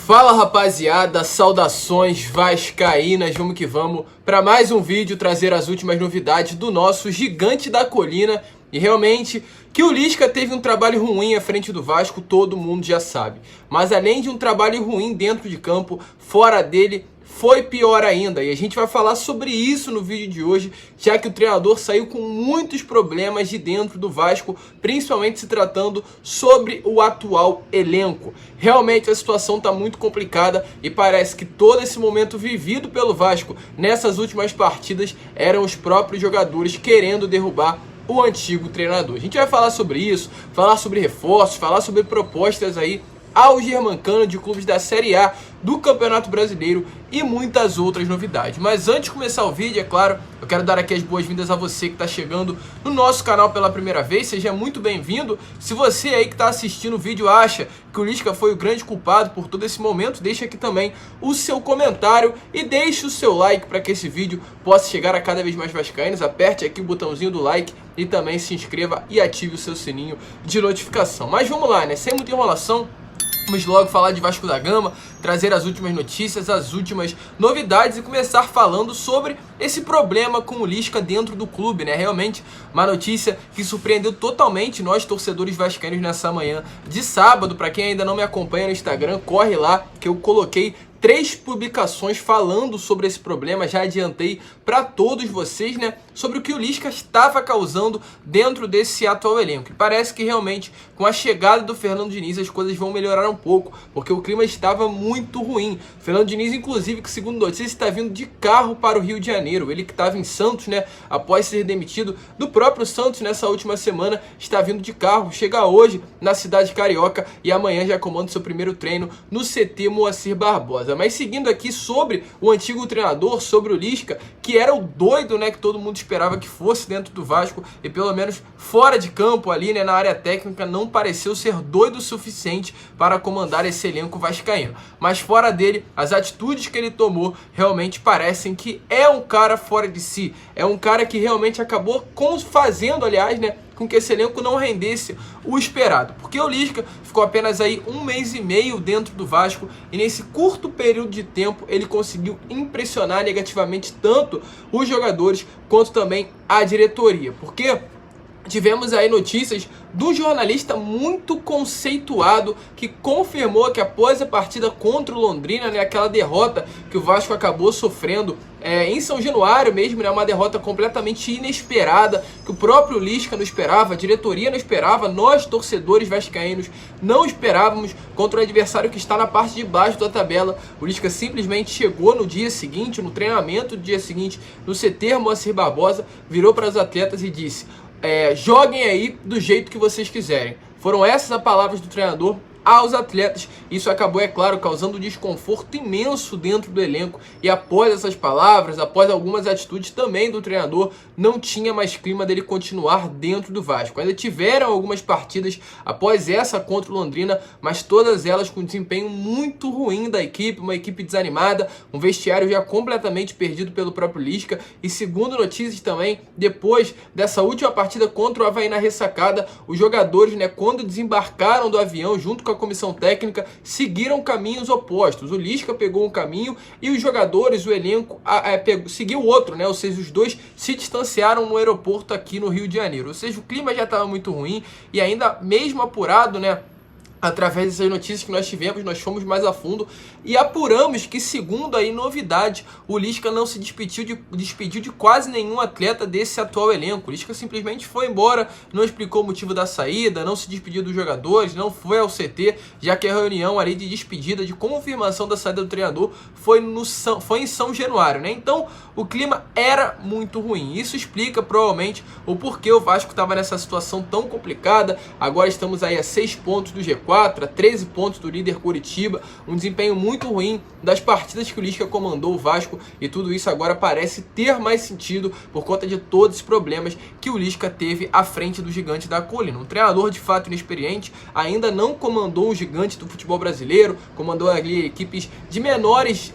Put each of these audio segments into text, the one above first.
Fala rapaziada, saudações vascaínas, vamos que vamos para mais um vídeo trazer as últimas novidades do nosso gigante da colina. E realmente que o Lisca teve um trabalho ruim à frente do Vasco, todo mundo já sabe. Mas além de um trabalho ruim dentro de campo, fora dele foi pior ainda, e a gente vai falar sobre isso no vídeo de hoje, já que o treinador saiu com muitos problemas de dentro do Vasco, principalmente se tratando sobre o atual elenco. Realmente a situação está muito complicada e parece que todo esse momento vivido pelo Vasco nessas últimas partidas eram os próprios jogadores querendo derrubar o antigo treinador. A gente vai falar sobre isso, falar sobre reforços, falar sobre propostas aí ao Germancano de clubes da Série A do Campeonato Brasileiro e muitas outras novidades. Mas antes de começar o vídeo, é claro, eu quero dar aqui as boas-vindas a você que está chegando no nosso canal pela primeira vez, seja muito bem-vindo. Se você aí que está assistindo o vídeo acha que o Lisca foi o grande culpado por todo esse momento, deixa aqui também o seu comentário e deixe o seu like para que esse vídeo possa chegar a cada vez mais vascaínos. Aperte aqui o botãozinho do like e também se inscreva e ative o seu sininho de notificação. Mas vamos lá, né? Sem muita enrolação, vamos logo falar de Vasco da Gama, trazer as últimas notícias, as últimas novidades e começar falando sobre esse problema com o Lisca dentro do clube, né? Realmente uma notícia que surpreendeu totalmente nós torcedores vascaínos nessa manhã de sábado. Para quem ainda não me acompanha no Instagram, corre lá que eu coloquei 3 publicações falando sobre esse problema, já adiantei para todos vocês, né, sobre o que o Lisca estava causando dentro desse atual elenco. E parece que realmente com a chegada do Fernando Diniz as coisas vão melhorar um pouco, porque o clima estava muito ruim. Fernando Diniz, inclusive, que segundo notícias, está vindo de carro para o Rio de Janeiro. Ele que estava em Santos, né, após ser demitido do próprio Santos nessa última semana, está vindo de carro, chega hoje na cidade carioca e amanhã já comanda seu primeiro treino no CT Moacir Barbosa. Mas seguindo aqui sobre o antigo treinador, sobre o Lisca, que era o doido, né, que todo mundo esperava que fosse dentro do Vasco e pelo menos fora de campo ali, né, na área técnica, não pareceu ser doido o suficiente para comandar esse elenco vascaíno. Mas fora dele, as atitudes que ele tomou realmente parecem que é um cara fora de si, é um cara que realmente acabou fazendo, aliás, né, com que esse elenco não rendesse o esperado. Porque o Lisca ficou apenas aí 1 mês e meio dentro do Vasco e nesse curto período de tempo ele conseguiu impressionar negativamente tanto os jogadores quanto também a diretoria. Porque tivemos aí notícias do jornalista muito conceituado que confirmou que após a partida contra o Londrina, né, aquela derrota que o Vasco acabou sofrendo em São Januário mesmo, né, uma derrota completamente inesperada, que o próprio Lisca não esperava, a diretoria não esperava, nós torcedores vascaínos não esperávamos contra um adversário que está na parte de baixo da tabela. O Lisca simplesmente chegou no dia seguinte, no treinamento do dia seguinte, no CT Moacir Barbosa, virou para os atletas e disse: joguem aí do jeito que vocês quiserem. Foram essas as palavras do treinador aos atletas. Isso acabou, é claro, causando um desconforto imenso dentro do elenco. E após essas palavras, após algumas atitudes também do treinador, não tinha mais clima dele continuar dentro do Vasco. Ainda tiveram algumas partidas após essa contra o Londrina, mas todas elas com desempenho muito ruim da equipe, uma equipe desanimada, um vestiário já completamente perdido pelo próprio Lisca. E segundo notícias também, depois dessa última partida contra o Avaí na ressacada, os jogadores, né, quando desembarcaram do avião junto com a comissão técnica, seguiram caminhos opostos. O Lisca pegou um caminho e os jogadores, o elenco, seguiu outro, né? Ou seja, os dois se distanciaram no aeroporto aqui no Rio de Janeiro. Ou seja, o clima já estava muito ruim e ainda mesmo apurado, né, através dessas notícias que nós tivemos, nós fomos mais a fundo e apuramos que, segundo aí novidade, o Lisca não se despediu de quase nenhum atleta desse atual elenco. O Lisca simplesmente foi embora, não explicou o motivo da saída, não se despediu dos jogadores, não foi ao CT, já que a reunião ali de despedida, de confirmação da saída do treinador foi em São Januário, né? Então o clima era muito ruim. Isso explica provavelmente o porquê o Vasco estava nessa situação tão complicada. Agora estamos aí a 6 pontos do G4, a 13 pontos do líder Curitiba, um desempenho muito ruim das partidas que o Lisca comandou o Vasco, e tudo isso agora parece ter mais sentido por conta de todos os problemas que o Lisca teve à frente do gigante da colina. Um treinador de fato inexperiente, ainda não comandou um gigante do futebol brasileiro, comandou ali equipes de menores,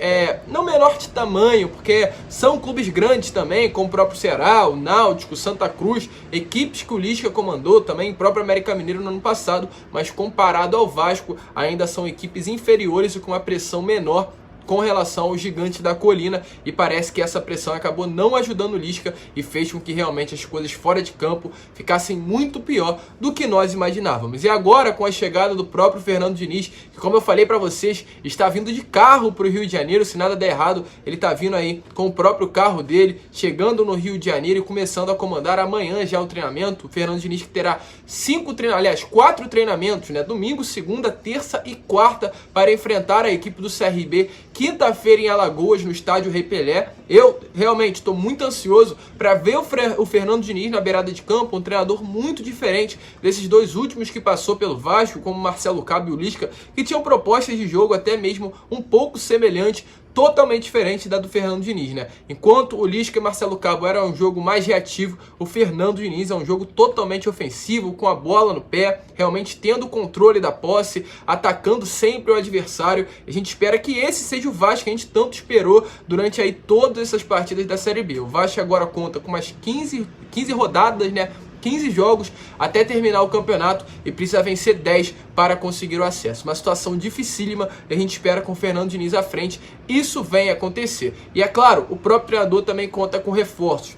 não menor de tamanho, porque são clubes grandes também, como o próprio Ceará, o Náutico, o Santa Cruz, equipes que o Lisca comandou também, o próprio América Mineiro no ano passado, mas comparado comparado ao Vasco, ainda são equipes inferiores e com uma pressão menor com relação ao Gigante da Colina, e parece que essa pressão acabou não ajudando o Lisca e fez com que realmente as coisas fora de campo ficassem muito pior do que nós imaginávamos. E agora, com a chegada do próprio Fernando Diniz, que, como eu falei para vocês, está vindo de carro para o Rio de Janeiro, se nada der errado, ele está vindo aí com o próprio carro dele, chegando no Rio de Janeiro e começando a comandar amanhã já o treinamento. O Fernando Diniz que terá 4 treinamentos, né? Domingo, segunda, terça e quarta, para enfrentar a equipe do CRB, quinta-feira em Alagoas, no estádio Rei Pelé. Eu realmente estou muito ansioso para ver o Fernando Diniz na beirada de campo, um treinador muito diferente desses dois últimos que passou pelo Vasco, como Marcelo Cabo e o Lisca, que tinham propostas de jogo até mesmo um pouco semelhantes, totalmente diferente da do Fernando Diniz, né? Enquanto o Lisca e Marcelo Cabo era um jogo mais reativo, o Fernando Diniz é um jogo totalmente ofensivo, com a bola no pé, realmente tendo o controle da posse, atacando sempre o adversário. A gente espera que esse seja o Vasco que a gente tanto esperou durante aí todas essas partidas da Série B. O Vasco agora conta com umas 15 rodadas, né? 15 jogos até terminar o campeonato e precisa vencer 10 para conseguir o acesso. Uma situação dificílima e a gente espera com o Fernando Diniz à frente isso venha acontecer. E é claro, o próprio treinador também conta com reforços.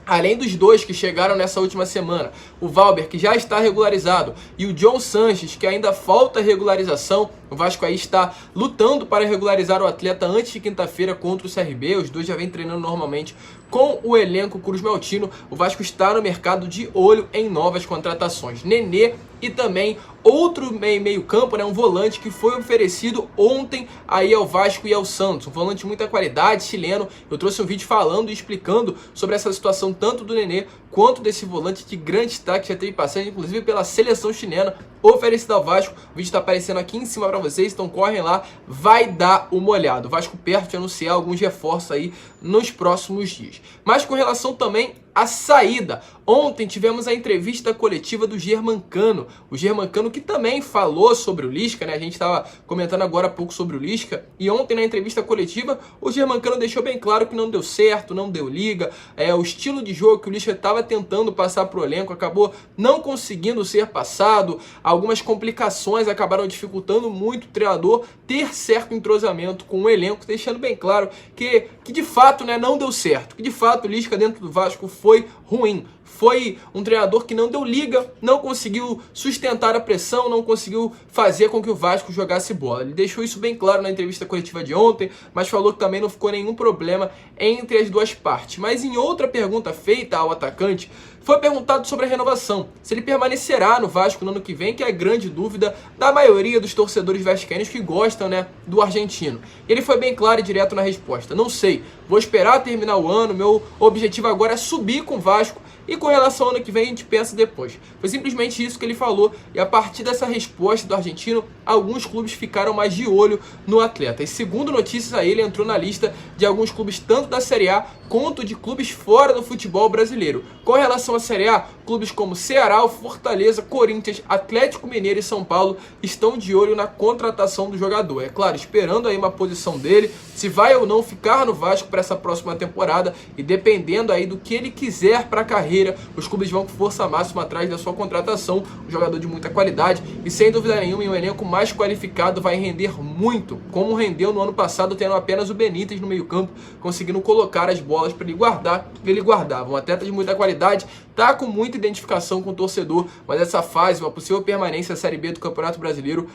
Além dos dois que chegaram nessa última semana, o Valber, que já está regularizado, e o John Sanches, que ainda falta regularização. O Vasco aí está lutando para regularizar o atleta antes de quinta-feira contra o CRB. Os dois já vêm treinando normalmente com o elenco Cruz Maltino. O Vasco está no mercado de olho em novas contratações. Nenê e também outro meio-campo, né, um volante que foi oferecido ontem aí ao Vasco e ao Santos. Um volante de muita qualidade, chileno. Eu trouxe um vídeo falando e explicando sobre essa situação tanto do Nenê quanto desse volante de grande destaque, já teve passagem inclusive pela seleção chilena, oferecido ao Vasco. O vídeo está aparecendo aqui em cima para vocês, então correm lá, vai dar uma olhada. O Vasco perto de anunciar alguns reforços aí nos próximos dias. Mas com relação também à saída, ontem tivemos a entrevista coletiva do Germancano. O Germancano que também falou sobre o Lisca, né? A gente estava comentando agora há pouco sobre o Lisca, e ontem na entrevista coletiva o Germancano deixou bem claro que não deu certo, não deu liga. O estilo de jogo que o Lisca estava tentando passar para o elenco acabou não conseguindo ser passado. Algumas complicações acabaram dificultando muito o treinador ter certo entrosamento com o elenco, deixando bem claro que de fato, né, não deu certo, que de fato o Lisca dentro do Vasco foi ruim. Foi um treinador que não deu liga, não conseguiu sustentar a pressão, não conseguiu fazer com que o Vasco jogasse bola. Ele deixou isso bem claro na entrevista coletiva de ontem, mas falou que também não ficou nenhum problema entre as duas partes. Mas em outra pergunta feita ao atacante, foi perguntado sobre a renovação, se ele permanecerá no Vasco no ano que vem, que é a grande dúvida da maioria dos torcedores vascaínos que gostam, né, do argentino. Ele foi bem claro e direto na resposta: não sei, vou esperar terminar o ano, meu objetivo agora é subir com o Vasco, e com relação ao ano que vem a gente pensa depois. Foi simplesmente isso que ele falou, e a partir dessa resposta do argentino, alguns clubes ficaram mais de olho no atleta. E segundo notícias a ele, entrou na lista de alguns clubes tanto da Série A quanto de clubes fora do futebol brasileiro. Com relação à Série A, clubes como Ceará, Fortaleza, Corinthians, Atlético Mineiro e São Paulo estão de olho na contratação do jogador. É claro, esperando aí uma posição dele, se vai ou não ficar no Vasco para essa próxima temporada, e dependendo aí do que ele quiser para a carreira, os clubes vão com força máxima atrás da sua contratação. Um jogador de muita qualidade e sem dúvida nenhuma em um elenco mais qualificado, vai render muito, como rendeu no ano passado, tendo apenas o Benítez no meio campo, conseguindo colocar as bolas para ele guardar. Ele guardava. Um atleta de muita qualidade, tá com muita identificação com o torcedor, mas essa fase, uma possível permanência na Série B do Campeonato Brasileiro,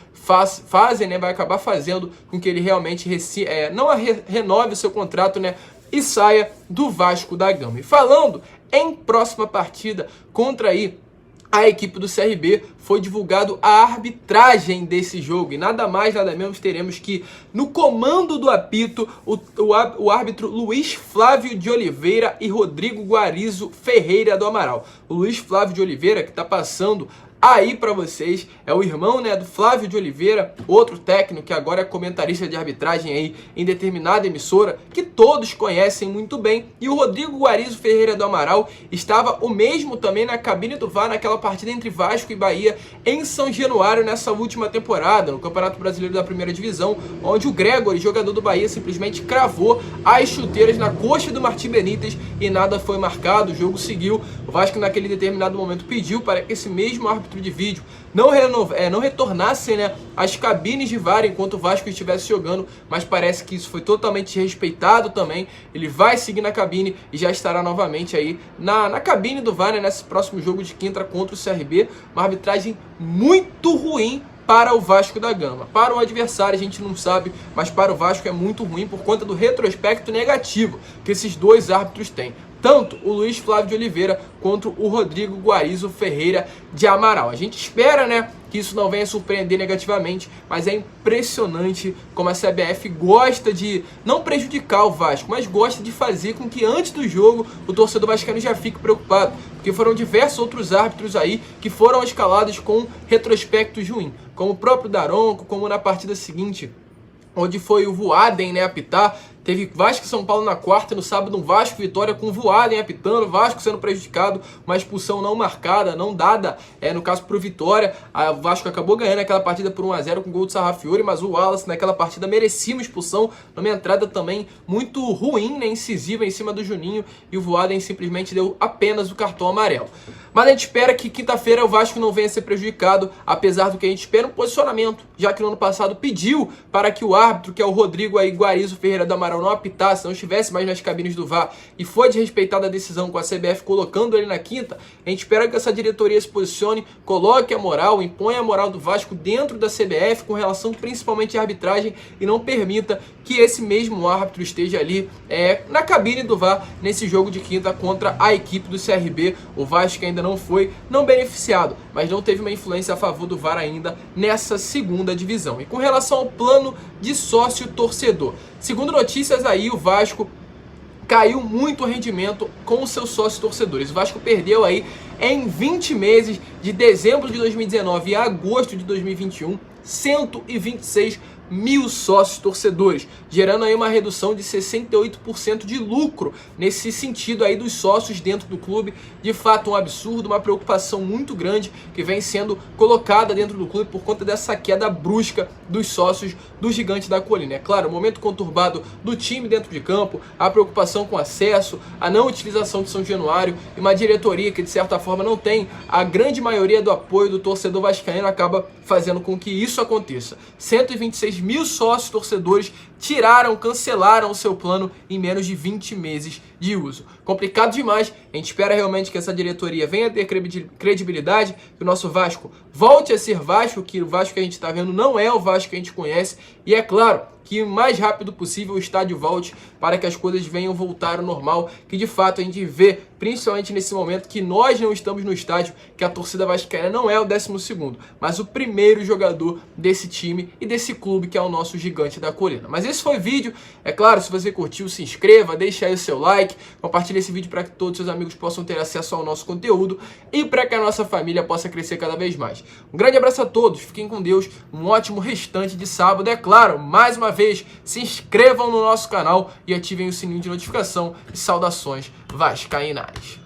né, vai acabar fazendo com que ele realmente renove o seu contrato, né, e saia do Vasco da Gama. E falando em próxima partida contra aí a equipe do CRB, foi divulgado a arbitragem desse jogo, e nada mais, nada menos, teremos que no comando do apito o árbitro Luiz Flávio de Oliveira e Rodrigo Guarizo Ferreira do Amaral. O Luiz Flávio de Oliveira, que está passando aí para vocês, é o irmão, né, do Flávio de Oliveira, outro técnico que agora é comentarista de arbitragem aí em determinada emissora, que todos conhecem muito bem. E o Rodrigo Guarizo Ferreira do Amaral estava o mesmo também na cabine do VAR naquela partida entre Vasco e Bahia em São Januário nessa última temporada, no Campeonato Brasileiro da Primeira Divisão, onde o Gregory, jogador do Bahia, simplesmente cravou as chuteiras na coxa do Martim Benítez e nada foi marcado. O jogo seguiu. O Vasco naquele determinado momento pediu para que esse mesmo árbitro árbitro de vídeo, não retornassem, né, às cabines de VAR enquanto o Vasco estivesse jogando, mas parece que isso foi totalmente respeitado também. Ele vai seguir na cabine e já estará novamente aí na cabine do VAR, né, nesse próximo jogo de quinta contra o CRB. Uma arbitragem muito ruim para o Vasco da Gama. Para o adversário a gente não sabe, mas para o Vasco é muito ruim por conta do retrospecto negativo que esses dois árbitros têm. Tanto o Luiz Flávio de Oliveira quanto o Rodrigo Guarizo Ferreira de Amaral. A gente espera, né, que isso não venha surpreender negativamente, mas é impressionante como a CBF gosta de não prejudicar o Vasco, mas gosta de fazer com que antes do jogo o torcedor vascaíno já fique preocupado, porque foram diversos outros árbitros aí que foram escalados com retrospectos ruins, como o próprio Daronco, como na partida seguinte, onde foi o Voaden, né, apitar. Teve Vasco e São Paulo na quarta, e no sábado um Vasco Vitória com Voaden apitando, Vasco sendo prejudicado, uma expulsão não marcada, não dada, no caso pro Vitória. A Vasco acabou ganhando aquela partida por 1-0 com gol do Sarrafiori, mas o Wallace naquela partida merecia uma expulsão, numa entrada também muito ruim, né, incisiva em cima do Juninho, e o Voaden simplesmente deu apenas o cartão amarelo. Mas a gente espera que quinta-feira o Vasco não venha a ser prejudicado, apesar do que a gente espera um posicionamento, já que no ano passado pediu para que o árbitro, que é o Rodrigo Guarizo Ferreira do Amaral, não apitasse, não estivesse mais nas cabines do VAR, e foi desrespeitada a decisão com a CBF colocando ele na quinta. A gente espera que essa diretoria se posicione, coloque a moral, imponha a moral do Vasco dentro da CBF com relação principalmente à arbitragem, e não permita que esse mesmo árbitro esteja ali na cabine do VAR nesse jogo de quinta contra a equipe do CRB. O Vasco ainda não foi, não beneficiado, mas não teve uma influência a favor do VAR ainda nessa segunda divisão. E com relação ao plano de sócio torcedor, segundo notícias aí, o Vasco caiu muito o rendimento com os seus sócios torcedores. O Vasco perdeu aí em 20 meses, de dezembro de 2019 a agosto de 2021, 126 mil sócios torcedores, gerando aí uma redução de 68% de lucro nesse sentido aí dos sócios dentro do clube. De fato um absurdo, uma preocupação muito grande que vem sendo colocada dentro do clube por conta dessa queda brusca dos sócios do Gigante da Colina. É claro, o momento conturbado do time dentro de campo, a preocupação com acesso, a não utilização de São Januário e uma diretoria que de certa forma não tem a grande maioria do apoio do torcedor vascaíno, acaba fazendo com que isso aconteça. 126 mil sócios torcedores cancelaram o seu plano em menos de 20 meses de uso. Complicado demais. A gente espera realmente que essa diretoria venha a ter credibilidade, que o nosso Vasco volte a ser Vasco, que o Vasco que a gente está vendo não é o Vasco que a gente conhece, e é claro que o mais rápido possível o estádio volte para que as coisas venham voltar ao normal, que de fato a gente vê, principalmente nesse momento, que nós não estamos no estádio, que a torcida vascaína não é o 12º, mas o primeiro jogador desse time e desse clube que é o nosso Gigante da Colina. Mas esse foi o vídeo. É claro, se você curtiu, se inscreva, deixa aí o seu like, compartilhe esse vídeo para que todos os seus amigos possam ter acesso ao nosso conteúdo e para que a nossa família possa crescer cada vez mais. Um grande abraço a todos, fiquem com Deus, um ótimo restante de sábado. É claro, mais uma vez, se inscrevam no nosso canal e ativem o sininho de notificação. E saudações vascaínas.